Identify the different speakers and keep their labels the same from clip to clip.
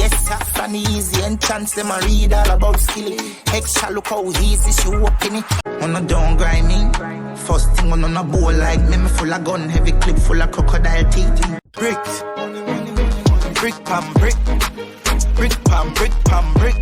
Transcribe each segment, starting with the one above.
Speaker 1: Yes, funny easy entrance, them a read all about skilly. Extra look how easy she walking it. On a don't grind me. First thing on a bowl like me full of gun, heavy clip full of crocodile teeth. Brick, brick pam brick, brick pam brick.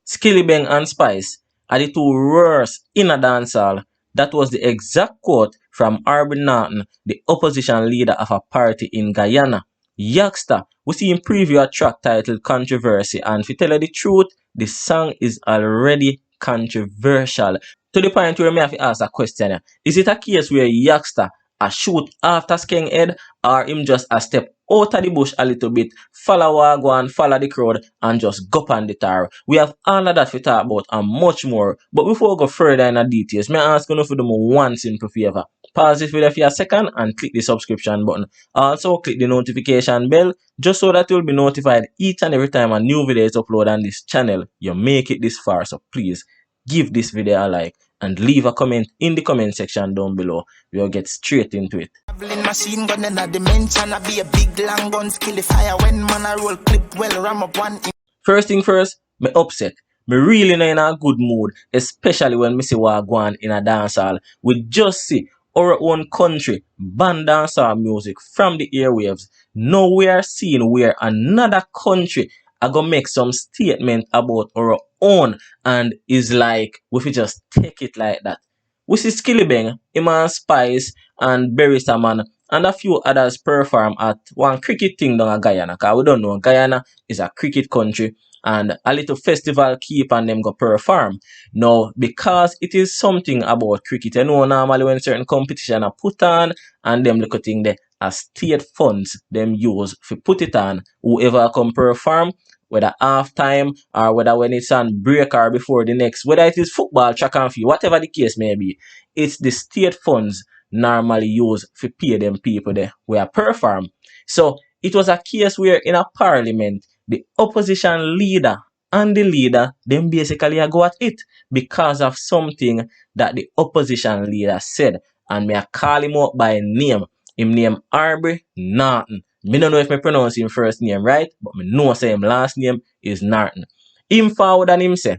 Speaker 2: Skillibeng and Spice are the two worst in a dancehall. That was the exact quote from Arbin Norton, the opposition leader of a party in Guyana. Yaksta, we see him preview a track titled Controversy, and if you tell you the truth, the song is already controversial. To the point where I have to ask a question, is it a case where Yaksta a shoot after Skeng head, or him just a step out of the bush a little bit, follow Wagwan, follow the crowd, and just go on the tar? We have all of that to talk about and much more. But before we go further in the details, may I ask you to do one simple favor. Pause this video for a second and click the subscription button. Also click the notification bell just so that you'll be notified each and every time a new video is uploaded on this channel. You make it this far, so please give this video a like and leave a comment in the comment section down below. We'll get straight into it.
Speaker 1: Machine gun in a dimension, I be a big long gun, skill fire when man I roll clip well ram up one.
Speaker 2: First thing first, me upset. Me really not in a good mood, especially when me see what go on in a dancehall. We just see our own country ban dancehall music from the airwaves. Now we are seeing where another country are gonna make some statement about our own, and is like we fi just take it like that. We see Skillibeng, Iman Spice, and Berry Saman, and a few others perform at one cricket thing down in Guyana. Cause we don't know Guyana is a cricket country, and a little festival keep and them go perform. Now, because it is something about cricket, you know normally when certain competition are put on and them little thing there as state funds them use to put it on, whoever come perform, whether half time or whether when it's on break or before the next, whether it is football, track and field, whatever the case may be, it's the state funds normally used to pay them people there where perform. So it was a case where in a parliament, the opposition leader and the leader, them basically go at it because of something that the opposition leader said. And me I call him out by name. Him name Arbin Norton. Me don't know if I pronounce him first name right, but me know say him last name is Norton. Him forward and him say,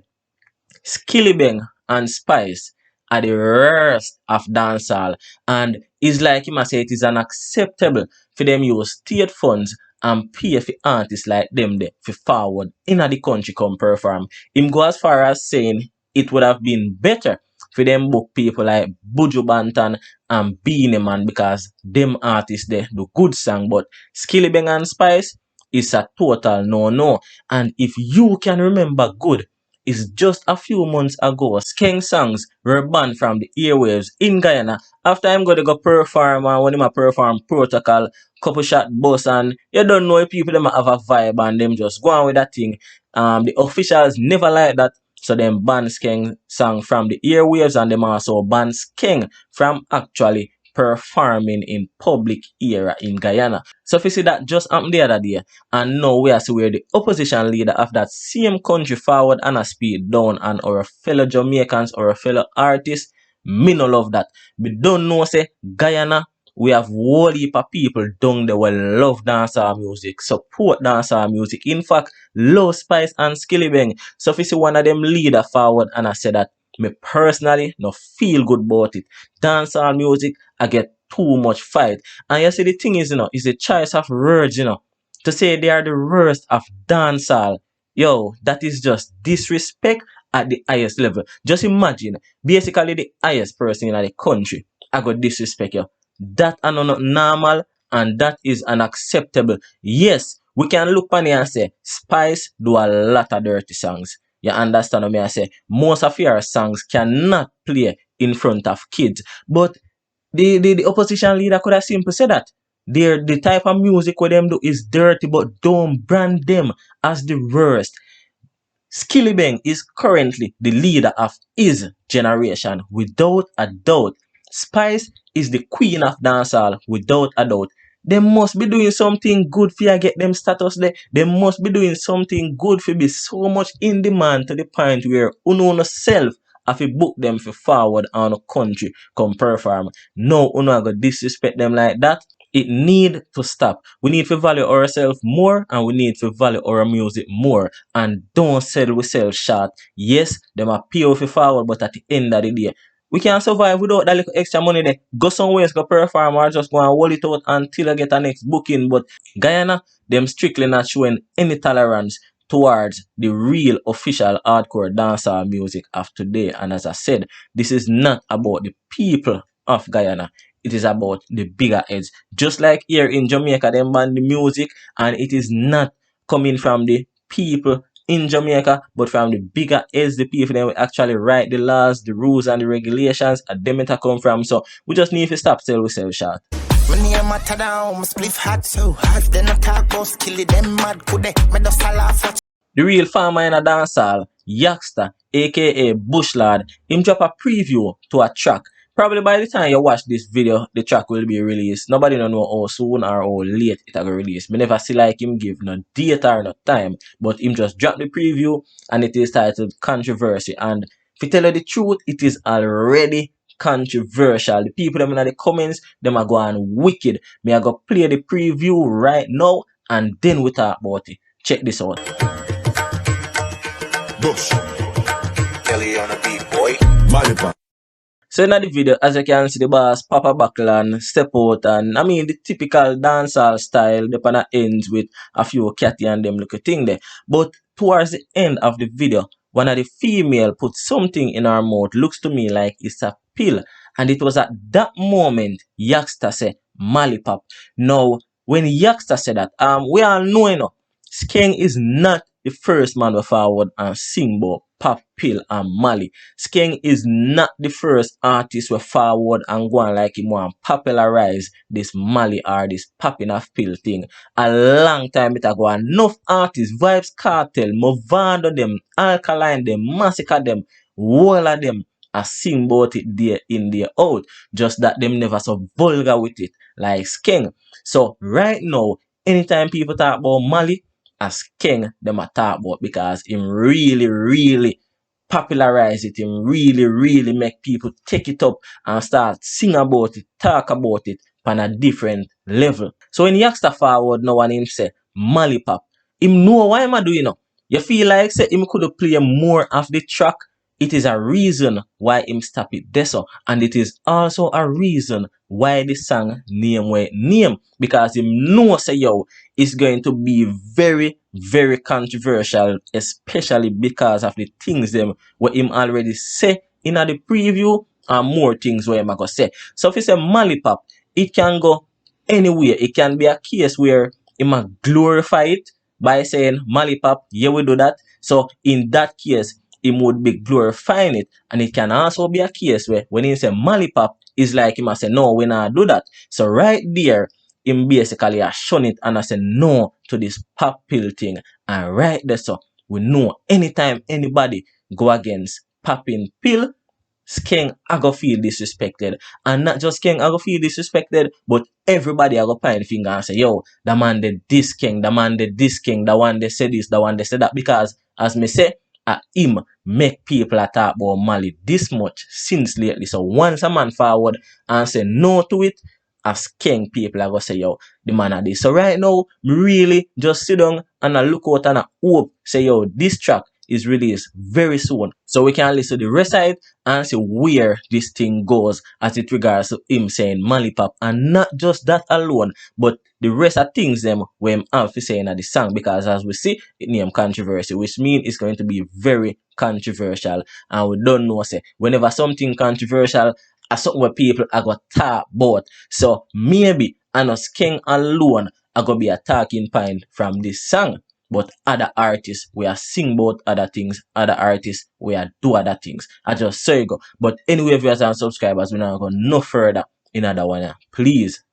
Speaker 2: Skillibeng and Spice are the worst of dancehall, and it's like him say it is unacceptable for them use state funds and pay for artists like them there for forward in the country come perform. Him go as far as saying it would have been better for them book people like Buju Banton and Beanie Man, because them artists there do good song, but Skillibeng and Spice is a total no. And if you can remember good, it's just a few months ago Skeng songs were banned from the airwaves in Guyana after I'm going to go perform, and when I perform Protocol, couple shot bus, and you don't know if people them have a vibe and them just go on with that thing. The officials never like that. So them ban Skeng song from the airwaves, and them also ban Skeng from actually performing in public area in Guyana. So if you see that just happened the other day, and now we are see where the opposition leader of that same country forward and a speed down on our fellow Jamaicans or our fellow artists, me no love that. We don't know say Guyana, we have whole heap of people down there will love dancehall music, support dancehall music. In fact, love Spice and Skillibeng. So if you see one of them leader forward and I say that, me personally no feel good about it. Dancehall music, I get too much fight. And you see the thing is, is the choice of words, to say they are the worst of dancehall. Yo, that is just disrespect at the highest level. Just imagine, basically the highest person in the country, I got disrespect you. That are not normal, and that is unacceptable. Yes, we can look on here and say Spice do a lot of dirty songs. You understand what I say? Most of your songs cannot play in front of kids. But the opposition leader could have simply said that. The type of music what them do is dirty, but don't brand them as the worst. Skillibeng is currently the leader of his generation, without a doubt. Spice is the queen of dancehall, without a doubt. They must be doing something good for you get them status there. They must be doing something good for be so much in demand to the point where uno self have to book them for forward on a country come perform. No, uno go disrespect them like that. It need to stop. We need to value ourselves more and we need to value our music more. And don't sell we sell short. Yes, them are pay off forward, but at the end of the day, we can't survive without that little extra money there. Go somewhere, go perform or just go and hold it out until I get a next booking. But Guyana, them strictly not showing any tolerance towards the real official hardcore dancehall music of today. And as I said, this is not about the people of Guyana. It is about the bigger heads. Just like here in Jamaica, they ban the music, and it is not coming from the people in Jamaica, but from the bigger heads, the people that will actually write the laws, the rules, and the regulations, and them it come from. So we just need to stop selling ourselves short.
Speaker 1: When you matter down, my spliff hot so hot. Then I talk about Skillibeng mad could they me just a laugh.
Speaker 2: The real farmer in a dancehall, Yaksta, aka Bushlad, him drop a preview to a track. Probably by the time you watch this video, the track will be released. Nobody don't know how soon or how late it will release. Me never see like him give no date or no time, but him just drop the preview and it is titled Controversy. And to tell you the truth, it is already controversial. The people them in the comments, them are going wicked. Me I go play the preview right now and then we talk about it. Check this out.
Speaker 1: Bush. Kelly on a beat, boy. Malipa.
Speaker 2: So in the video, as you can see, the boss Papa Buckle and step out, and I mean the typical dancehall style, the panna ends with a few catty and them little thing there. But towards the end of the video, one of the female put something in her mouth, looks to me like it's a pill. And it was at that moment Yaksta said, Malipap. Now, when Yaksta said that, we all know, you know, Skeng is not the first man to forward and sing about pop pill and Mali. Skeng is not the first artist to forward and go on like him want popularize this Mali or this popping of pill thing. A long time it ago, enough artists, Vibes Cartel, Movando them, Alkaline them, Massacre them, all of them are sing about it there in there out. Just that them never so vulgar with it like Skeng. So right now, anytime people talk about Mali, as Skeng them a talk about because him really popularize it, him really make people take it up and start sing about it, talk about it on a different level. So when Yaksta forward now and him say Mali Pop, him know why am I doing now? You feel like say him could play more of the track. It is a reason why him stop it there so, and it is also a reason why the song name where name, because him know say yo it's going to be very controversial, especially because of the things them what him already say in the preview and more things where him go say. So if you say Mali Pop, it can go anywhere. It can be a case where him a glorify it by saying Mali Pop, yeah we do that. So in that case, him would be glorifying it, and it can also be a case where when he say Mali Pop, is like him I say no, we not do that. So right there, him basically a shun it and I say no to this pop pill thing. And right there, so we know anytime anybody go against popping pill, Skeng I go feel disrespected. And not just Skeng I go feel disrespected, but everybody I go point the finger and say, yo, the man did this Skeng, the man did this Skeng, the one they said this, the one they said that. Because as me say, him make people talk about Mali this much since lately. So once a man forward and say no to it, as Skeng people are going to say, yo, the man are this. So right now, me really just sit down and I look out and I hope, say, yo, this track is released very soon. So we can listen to the rest of it and see where this thing goes as it regards to him saying Mali Pop. And not just that alone, but the rest of things them where him have to say in the song. Because as we see, it name Controversy, which means it's going to be very controversial. And we don't know, say, whenever something controversial, as something where people are going to talk about. So maybe, and us Skeng alone are going to be a talking point from this song. But other artists, we are sing about other things. Other artists, we are do other things. I just say go. But anyway, viewers and subscribers, we're not going no further in other one. Please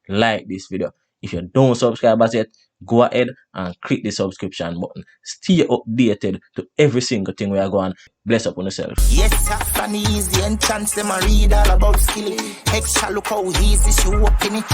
Speaker 2: like this video. If you don't subscribe as yet, go ahead and click the subscription button. Stay updated to every single thing we are going. Bless up on yourself.
Speaker 1: Yes, tough and easy and chance them a read all about Skillibeng. Extra look how easy she walk in it.